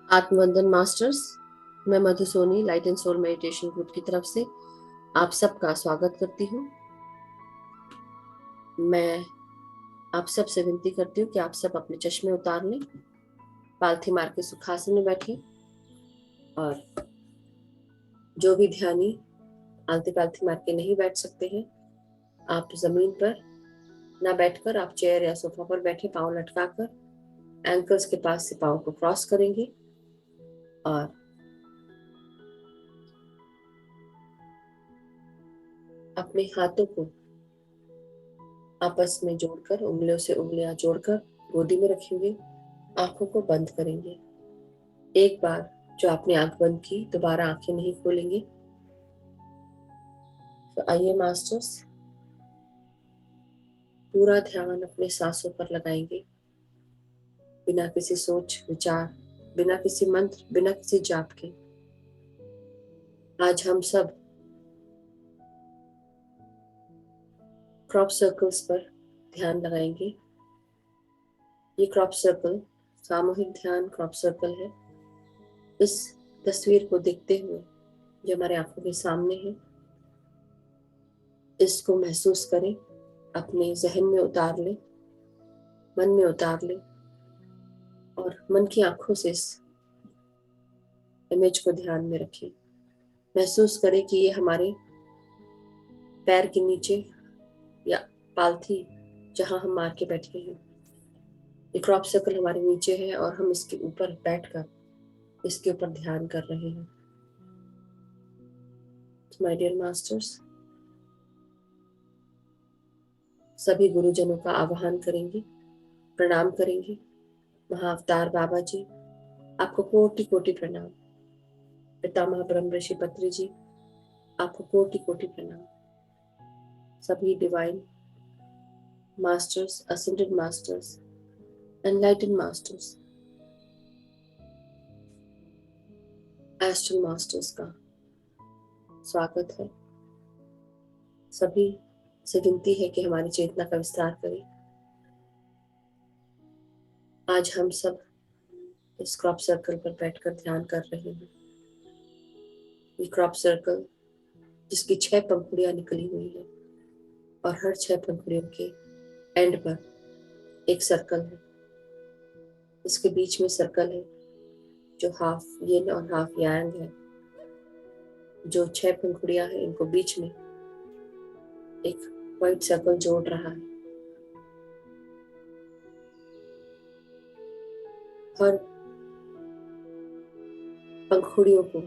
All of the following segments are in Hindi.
आत्मवंदन मास्टर्स, मैं Madhu Soni light and soul meditation group की तरफ से आप सबका स्वागत करती हूँ। मैं आप सब से विनती करती हूँ कि आप सब अपने चश्मे उतार लें, पालथी मार के सुखासन में बैठे और जो भी ध्यानी आलती पालथी मार के नहीं बैठ सकते हैं, आप जमीन पर ना बैठकर आप चेयर या सोफा पर बैठे पाँव लटकाकर एंकल्स के पास से पाँव को क्रॉस करेंगे और अपने हाथों को आपस में जोड़कर उंगलियों से उंगलियां जोड़कर गोदी में रखेंगे। आंखों को बंद करेंगे। एक बार जो आपने आंख बंद की दोबारा आंखें नहीं खोलेंगे। तो आइए मास्टर्स, पूरा ध्यान अपने सांसों पर लगाएंगे, बिना किसी सोच विचार, बिना किसी मंत्र, बिना किसी जाप के। आज हम सब क्रॉप सर्कल्स पर ध्यान लगाएंगे। ये क्रॉप सर्कल सामूहिक ध्यान क्रॉप सर्कल है। इस तस्वीर को देखते हुए जो हमारे आंखों के सामने है, इसको महसूस करें, अपने जहन में उतार ले, मन में उतार ले और मन की आंखों से इस इमेज को ध्यान में रखें। महसूस करें कि ये हमारे पैर के नीचे या पालथी जहां हम मार के बैठे हैं, ये क्रॉप सर्कल हमारे नीचे है और हम इसके ऊपर बैठकर इसके ऊपर ध्यान कर रहे हैं। माय डियर मास्टर्स, सभी गुरुजनों का आह्वान करेंगे, प्रणाम करेंगे। महाअवतार बाबा जी, आपको कोटि कोटि प्रणाम। पितामह ब्रह्म ऋषि पत्री जी, आपको कोटि कोटि प्रणाम। सभी divine masters, ascended masters, एनलाइटेड masters, astral masters का स्वागत है। सभी से विनती है कि हमारी चेतना का विस्तार करें। आज हम सब इस क्रॉप सर्कल पर बैठकर ध्यान कर रहे हैं। ये क्रॉप सर्कल जिसकी 6 पंखुड़ियां निकली हुई है और हर 6 पंखुड़ियों के एंड पर एक सर्कल है। इसके बीच में सर्कल है जो हाफ यिन और हाफ यांग है। जो 6 पंखुड़ियां हैं इनको बीच में एक व्हाइट सर्कल जोड़ रहा है। हर पंखुड़ियों को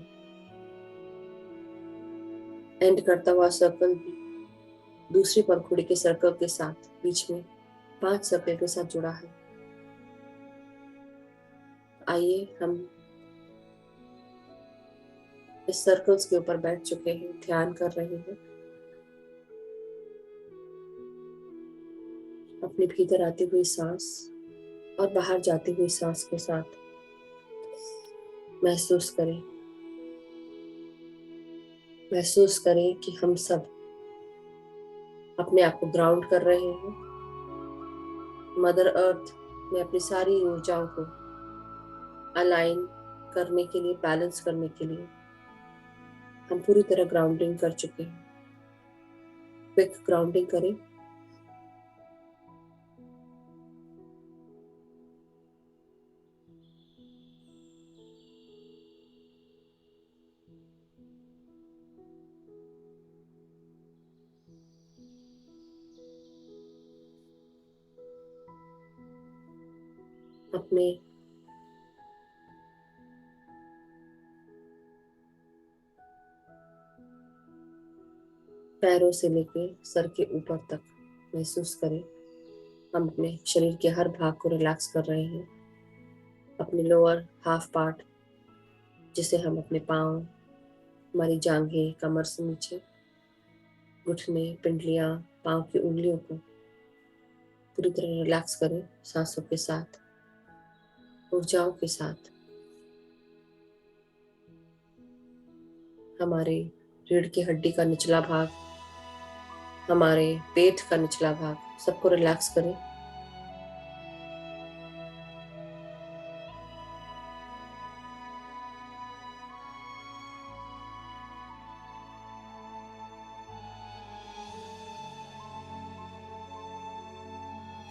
एंड करता हुआ सर्कल भी दूसरी पंखुड़ी के सर्कल के साथ बीच में 5 सर्कल के साथ जुड़ा है। आइए हम इस सर्कल्स के ऊपर बैठ चुके हैं, ध्यान कर रहे हैं। अपने भीतर आती हुई सांस और बाहर जाती हुई सांस के साथ महसूस करें। महसूस करें कि हम सब अपने आप को ग्राउंड कर रहे हैं। मदर अर्थ में अपनी सारी ऊर्जाओं को अलाइन करने के लिए, बैलेंस करने के लिए हम पूरी तरह ग्राउंडिंग कर चुके हैं। क्विक ग्राउंडिंग करें। अपने पैरों से लेकर सर के ऊपर तक महसूस करें। हम अपने शरीर के हर भाग को रिलैक्स कर रहे हैं। अपने लोअर हाफ पार्ट, जिसे हम अपने पाँव, हमारी जांघें, कमर से नीचे, घुटने, पिंडलियां, पाँव की उंगलियों को पूरी तरह रिलैक्स करें। सांसों के साथ, ऊर्जाओं के साथ। हमारे रीढ़ की हड्डी का निचला भाग, हमारे पेट का निचला भाग, सबको रिलैक्स करें।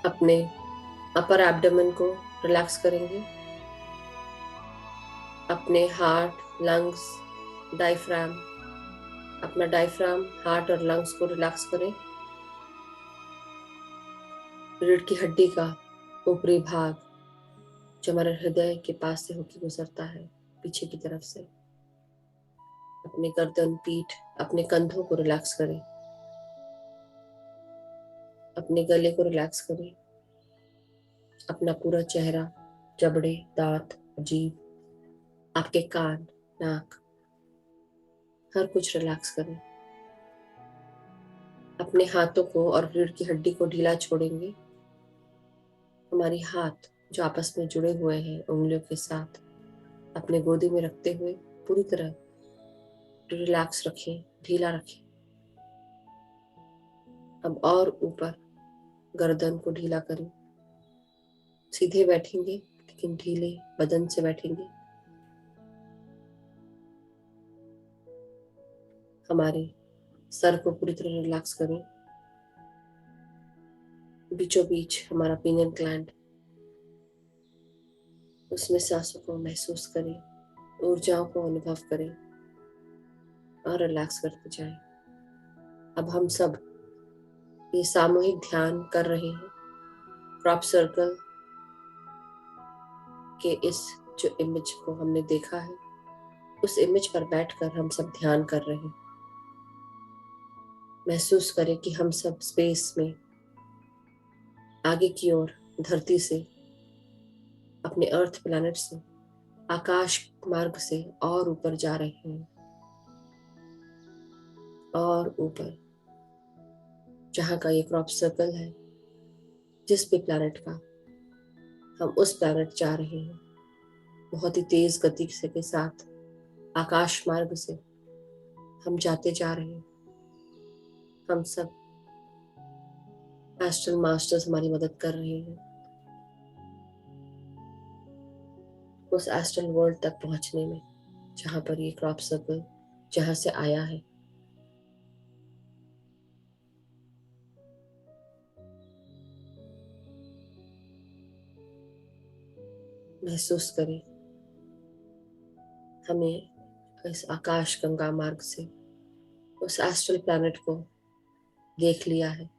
अपने अपर एब्डोमेन को रिलैक्स करेंगे, अपने हार्ट, लंग्स, डायफ्राम, अपना डायफ्राम, हार्ट और लंग्स को रिलैक्स करें। रीढ़ की हड्डी का ऊपरी भाग जो हमारे हृदय के पास से होकर गुजरता है पीछे की तरफ से, अपने गर्दन, पीठ, अपने कंधों को रिलैक्स करें, अपने गले को रिलैक्स करें, अपना पूरा चेहरा, जबड़े, दांत, जीभ, आपके कान, नाक, हर कुछ रिलैक्स करें। अपने हाथों को और रीढ़ की हड्डी को ढीला छोड़ेंगे। हमारी हाथ जो आपस में जुड़े हुए हैं उंगलियों के साथ, अपने गोदी में रखते हुए पूरी तरह रिलैक्स रखें, ढीला रखें। अब और ऊपर गर्दन को ढीला करें। सीधे बैठेंगे लेकिन ढीले बदन से बैठेंगे। हमारे सर को पूरी तरह रिलैक्स करें। बीचों बीच हमारा पीनियन ग्लैंड, उसमें सांसों को महसूस करें, ऊर्जाओं को अनुभव करें और रिलैक्स करते जाएं। अब हम सब ये सामूहिक ध्यान कर रहे हैं। क्रॉप सर्कल के इस जो इमेज को हमने देखा है, उस इमेज पर बैठकर हम सब ध्यान कर रहे हैं। महसूस करें कि हम सब स्पेस में आगे की ओर धरती से, अपने अर्थ प्लैनेट से, आकाश मार्ग से और ऊपर जा रहे हैं, और ऊपर जहाँ का ये क्रॉप सर्कल है, जिस भी प्लैनेट का, हम उस प्लैनेट जा रहे हैं बहुत ही तेज गति से के साथ। आकाश मार्ग से हम जाते जा रहे हैं। हम सब एस्ट्रल मास्टर्स हमारी मदद कर रहे हैं उस एस्ट्रल वर्ल्ड तक पहुंचने में, जहां पर ये क्रॉप सर्कल जहां से आया है। महसूस करें हमें इस आकाश गंगा मार्ग से उस एस्ट्रल प्लैनेट को देख लिया है।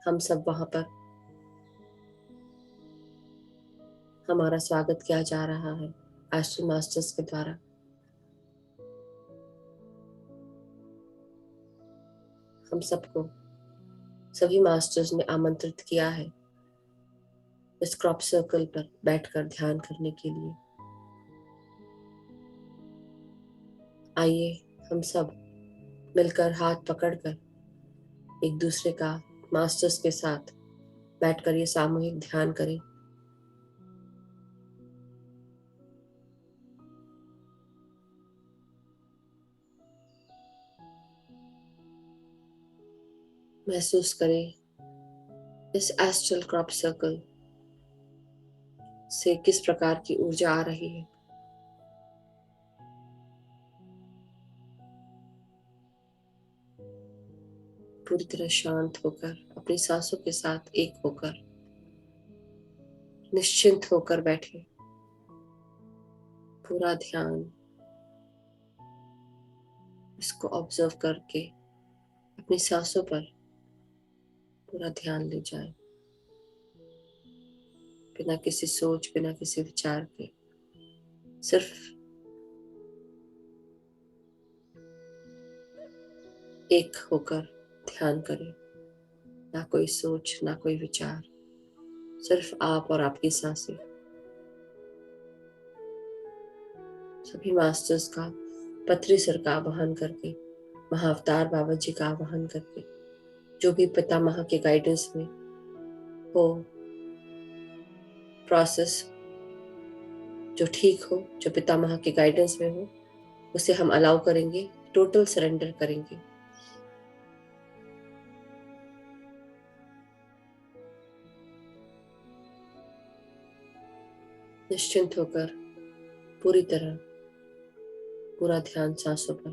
हम सब वहां पर, हमारा स्वागत किया जा रहा है एस्ट्रल मास्टर्स के द्वारा। हम सबको सभी मास्टर्स ने आमंत्रित किया है इस क्रॉप सर्कल पर बैठकर ध्यान करने के लिए। आइए हम सब मिलकर हाथ पकड़कर एक दूसरे का मास्टर्स के साथ बैठकर ये सामूहिक ध्यान करें। महसूस करें इस एस्ट्रल क्रॉप सर्कल से किस प्रकार की ऊर्जा आ रही है। पूरी तरह शांत होकर, अपनी सांसों के साथ एक होकर, निश्चिंत होकर बैठे। पूरा ध्यान इसको ऑब्जर्व करके अपनी सांसों पर पूरा ध्यान ले जाए, बिना किसी सोच, बिना किसी विचार के। सिर्फ एक होकर ध्यान करें, ना कोई सोच, ना कोई विचार, सिर्फ आप और आपकी सांसें। सभी मास्टर्स का पथरी सिर का आवाहन करके, महाअवतार बाबा जी का आवाहन करके, जो भी पितामह के गाइडेंस में हो प्रोसेस, जो ठीक हो, जो पितामह के गाइडेंस में हो, उसे हम अलाउ करेंगे, टोटल सरेंडर करेंगे। निश्चिंत होकर पूरी तरह पूरा ध्यान सांसों पर।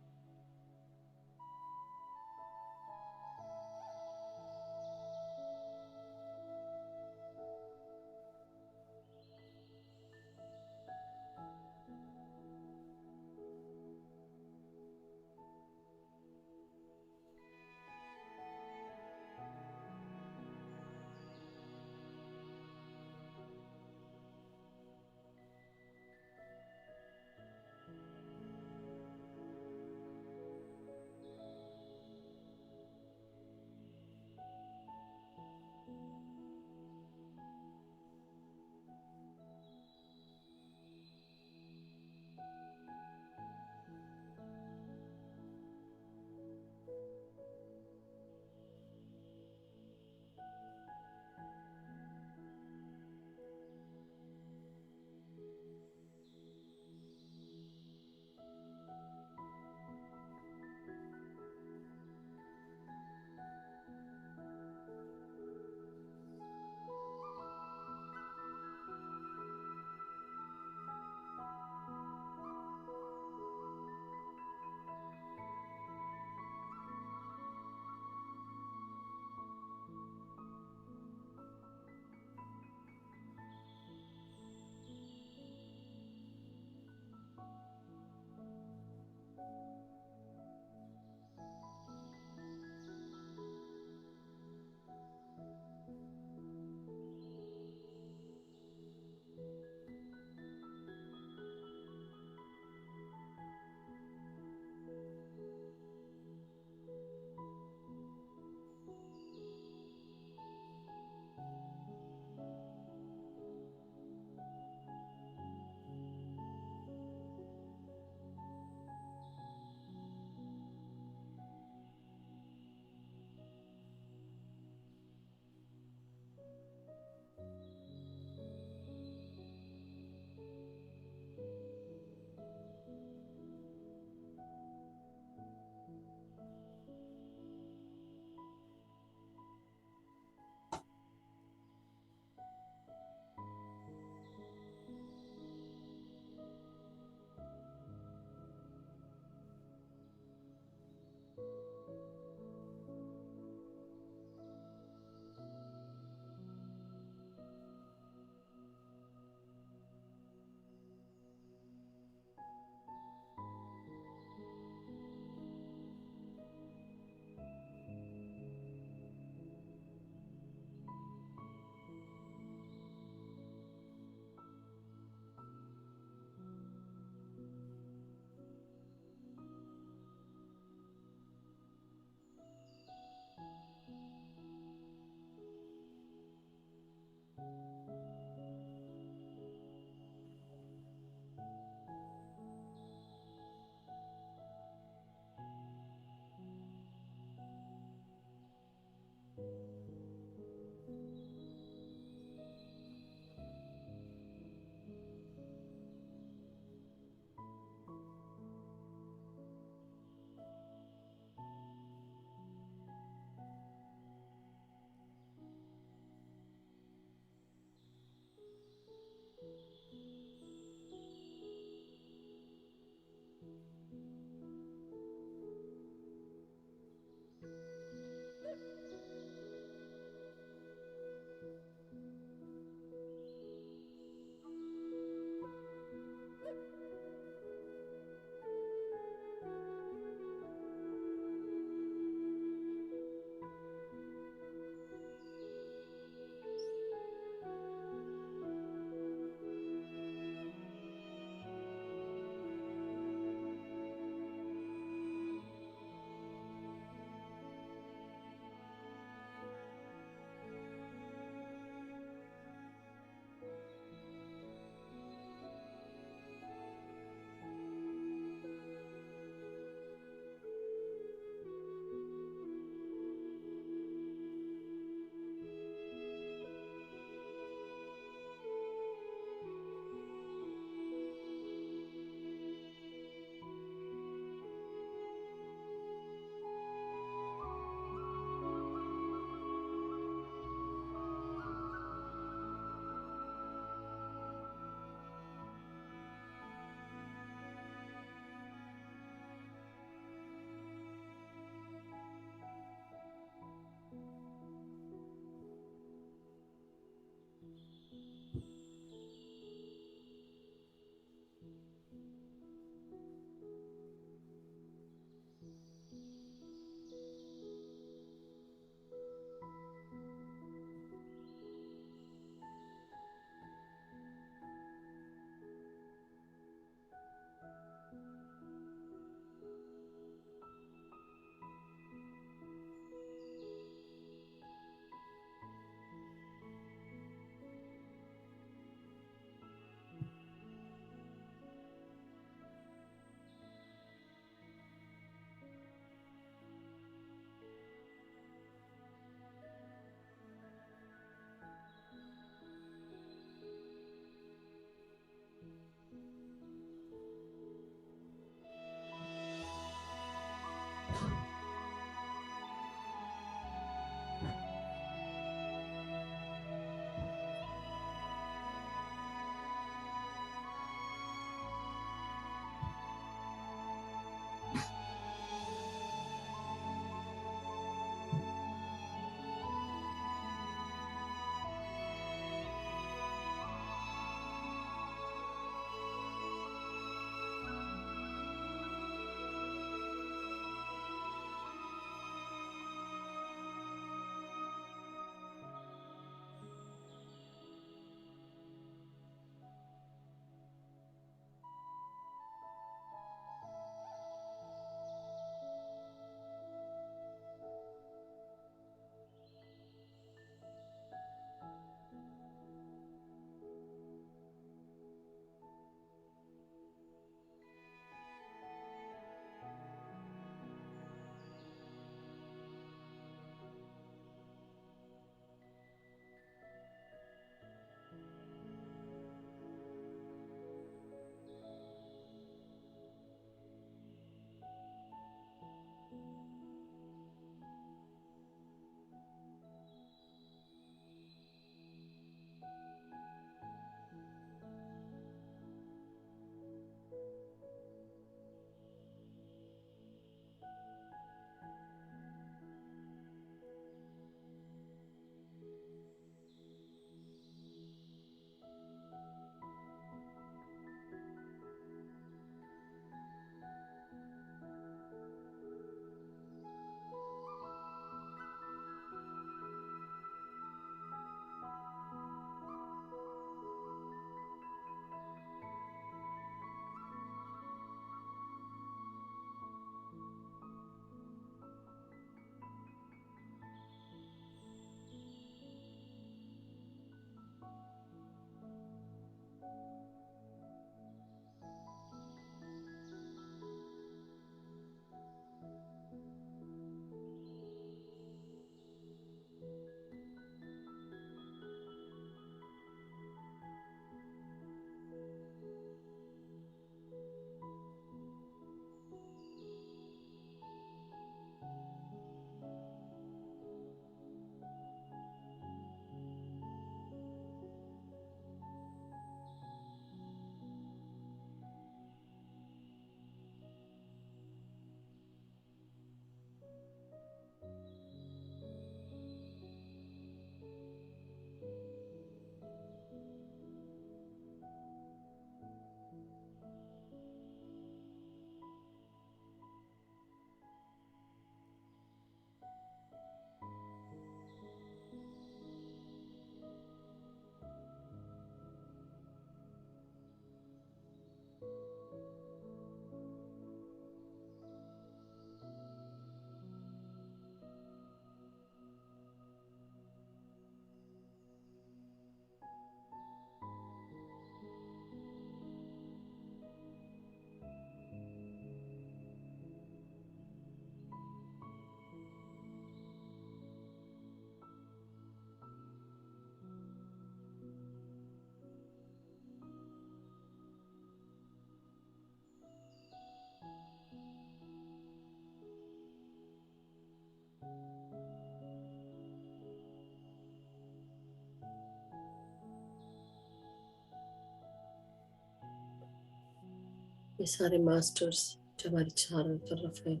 ये सारे मास्टर्स जो हमारे चारों तरफ हैं,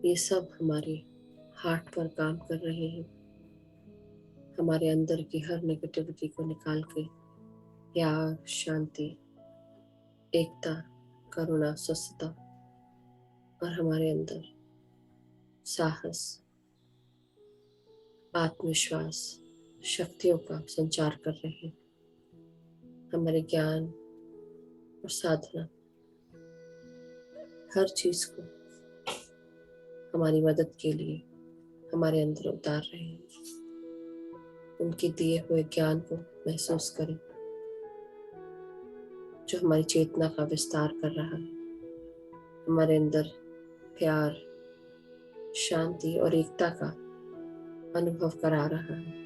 ये सब हमारे हार्ट पर काम कर रहे हैं, हमारे अंदर की हर नेगेटिविटी को निकाल के प्यार, शांति, एकता, करुणा, स्वस्थता और हमारे अंदर साहस, आत्मविश्वास, शक्तियों का संचार कर रहे हैं। हमारे ज्ञान और साधना, हर चीज को हमारी मदद के लिए हमारे अंदर उतार रहे हैं। उनके दिए हुए ज्ञान को महसूस करें जो हमारी चेतना का विस्तार कर रहा है, हमारे अंदर प्यार, शांति और एकता का अनुभव करा रहा है।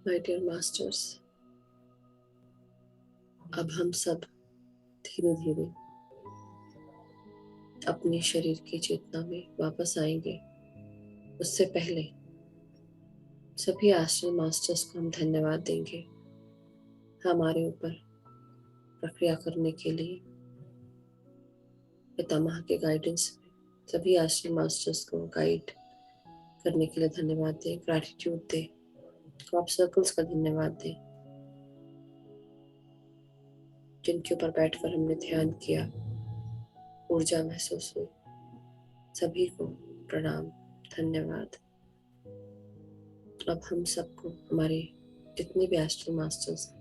माय डियर मास्टर्स, अब हम सब धीरे धीरे अपने शरीर की चेतना में वापस आएंगे। उससे पहले सभी एस्ट्रल मास्टर्स को हम धन्यवाद देंगे हमारे ऊपर प्रक्रिया करने के लिए। पितामह के गाइडेंस में सभी एस्ट्रल मास्टर्स को गाइड करने के लिए धन्यवाद दें, ग्रैटिट्यूड दें, क्रॉप सर्कल्स का धन्यवाद दें जिनके ऊपर बैठकर हमने ध्यान किया, ऊर्जा महसूस हुई। सभी को प्रणाम, धन्यवाद। अब हम सबको हमारे जितने भी एस्ट्रल मास्टर्स हैं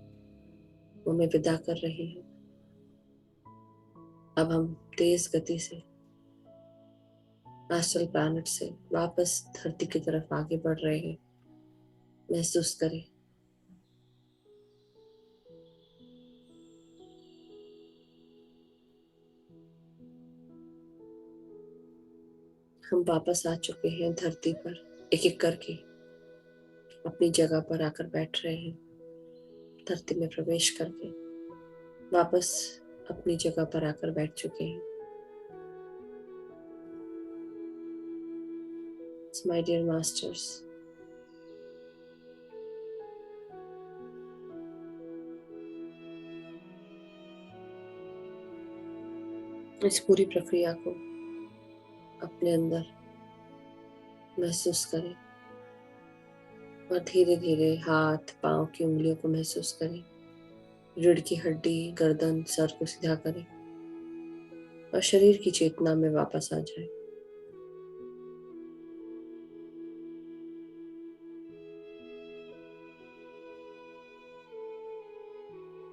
वो मैं विदा कर रही हूँ। अब हम तेज गति से एस्ट्रल प्लैनेट से वापस धरती की तरफ आगे बढ़ रहे हैं। महसूस करें हम वापस आ चुके हैं धरती पर। एक एक करके अपनी जगह पर आकर बैठ रहे हैं। धरती में प्रवेश करके वापस अपनी जगह पर आकर बैठ चुके हैं। माय डियर मास्टर्स, इस पूरी प्रक्रिया को अपने अंदर महसूस करें और धीरे धीरे हाथ पांव की उंगलियों को महसूस करें। रीढ़ की हड्डी, गर्दन, सर को सीधा करें और शरीर की चेतना में वापस आ जाए।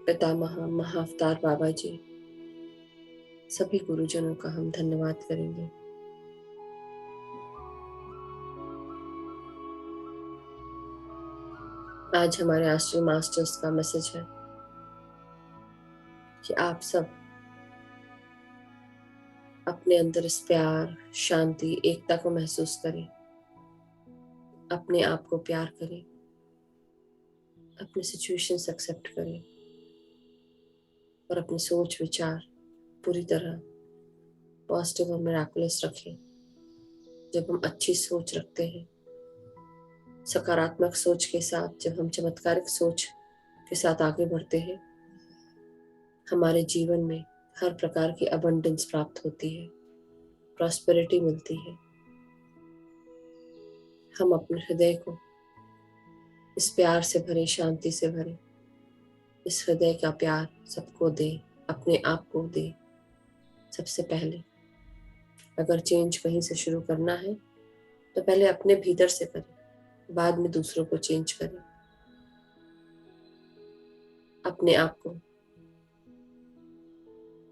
पितामह, महाअवतार बाबा जी, सभी गुरुजनों का हम धन्यवाद करेंगे। आज हमारे एस्ट्रल मास्टर्स का मैसेज है कि आप सब अपने अंदर इस प्यार, शांति, एकता को महसूस करें। अपने आप को प्यार करें, अपने सिचुएशंस एक्सेप्ट करें और अपनी सोच विचार पूरी तरह पॉजिटिव और मिराकुलस रखें। जब हम अच्छी सोच रखते हैं, सकारात्मक सोच के साथ, जब हम चमत्कारिक सोच के साथ आगे बढ़ते हैं, हमारे जीवन में हर प्रकार की अबंडेंस प्राप्त होती है, प्रॉस्पेरिटी मिलती है। हम अपने हृदय को इस प्यार से भरे, शांति से भरे, इस हृदय का प्यार सबको दे, अपने आप को दे। सबसे पहले अगर चेंज कहीं से शुरू करना है तो पहले अपने भीतर से करें, बाद में दूसरों को चेंज करें। अपने आप को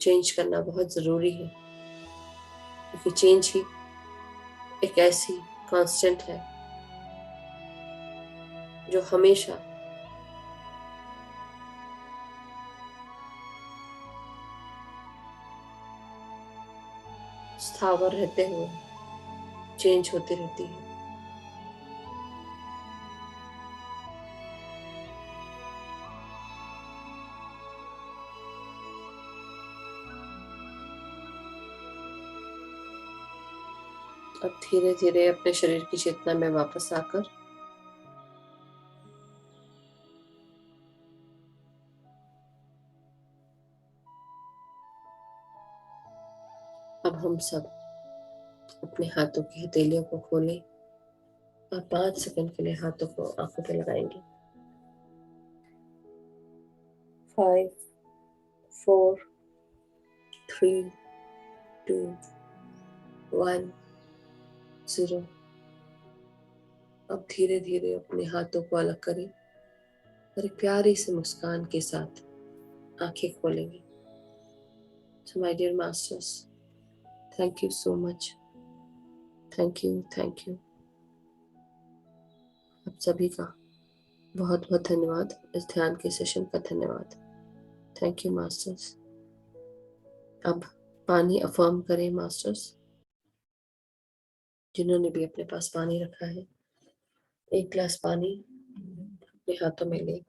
चेंज करना बहुत ज़रूरी है, क्योंकि चेंज ही एक ऐसी कांस्टेंट है जो हमेशा स्थावर रहते हुए चेंज होती रहती है। अब धीरे धीरे अपने शरीर की चेतना में वापस आकर अब हम सब अपने हाथों की हथेलियों को खोलें और 5 सेकंड के लिए हाथों को आंखों पे लगाएंगे। 5, 4, 3, 2, 1, 0। अब धीरे धीरे अपने हाथों को अलग करें और एक प्यारी सी मुस्कान के साथ आंखें खोलेंगे। So my dear masters, thank you so much. Thank you, thank you. आप सभी का बहुत बहुत धन्यवाद। इस ध्यान के सेशन का धन्यवाद। Thank you masters. अब पानी अफर्म करें मास्टर्स, जिन्होंने भी अपने पास पानी रखा है। 1 गिलास पानी अपने हाथों में ले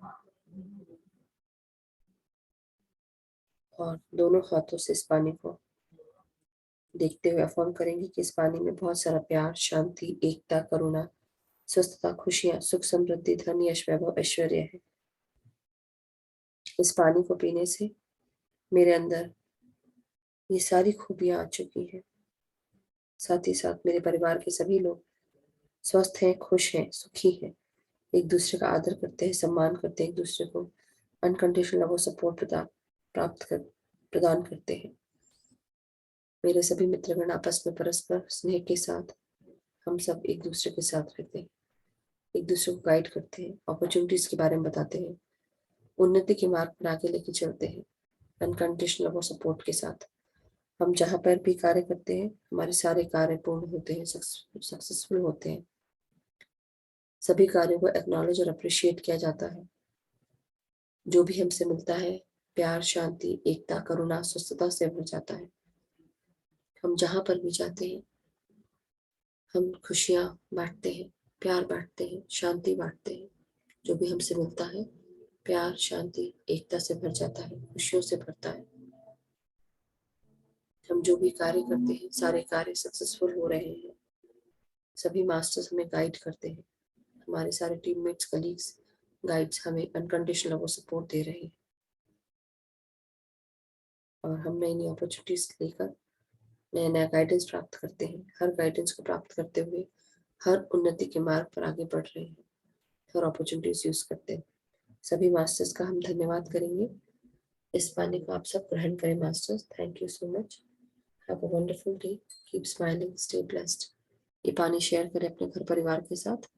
और दोनों हाथों से इस पानी को देखते हुए अफर्म करेंगे कि इस पानी में बहुत सारा प्यार, शांति, एकता, करुणा, स्वस्थता, खुशियां, सुख, समृद्धि, धन, यश, वैभव, ऐश्वर्य है। इस पानी को पीने से मेरे अंदर ये सारी खूबियां आ चुकी हैं। साथ ही साथ मेरे परिवार के सभी लोग स्वस्थ हैं, खुश हैं, सुखी हैं, एक दूसरे का आदर करते हैं, सम्मान करते हैं, एक दूसरे को अनकंडीशनल लव और सपोर्ट प्रदान करते हैं। मेरे सभी मित्रगण आपस में परस्पर स्नेह के साथ हम सब एक दूसरे के साथ रहते हैं, एक दूसरे को गाइड करते हैं, अपॉर्चुनिटीज के बारे में बताते हैं, उन्नति के मार्ग पर आगे लेके चलते हैं, अनकंडीशनल लव और सपोर्ट के साथ। हम जहाँ पर भी कार्य करते हैं हमारे सारे कार्य पूर्ण होते हैं, सक्सेसफुल होते हैं। सभी कार्यों को एक्नॉलेज और अप्रिशिएट किया जाता है। जो भी हमसे मिलता है प्यार, शांति, एकता, करुणा, स्वस्थता से भर जाता है। हम जहाँ पर भी जाते हैं हम खुशियाँ बांटते हैं, प्यार बांटते हैं, शांति बांटते हैं। जो भी हमसे मिलता है प्यार, शांति, एकता से भर जाता है, खुशियों से भरता है। हम जो भी कार्य करते हैं सारे कार्य सक्सेसफुल हो रहे हैं। सभी मास्टर्स हमें गाइड करते हैं, हमारे सारे टीममेट्स, कलीग्स, गाइड्स हमें अनकंडीशनल लव और सपोर्ट दे रहे हैं और हम नई नई अपॉर्चुनिटीज लेकर नया नया गाइडेंस प्राप्त करते हैं। हर गाइडेंस को प्राप्त करते हुए हर उन्नति के मार्ग पर आगे बढ़ रहे हैं, हर अपॉर्चुनिटीज यूज करते हैं। सभी मास्टर्स का हम धन्यवाद करेंगे। इस पानी को आप सब ग्रहण करें masters. Thank you so much. Have a wonderful day. Keep smiling, stay blessed. ये पानी शेयर करें अपने घर परिवार के साथ।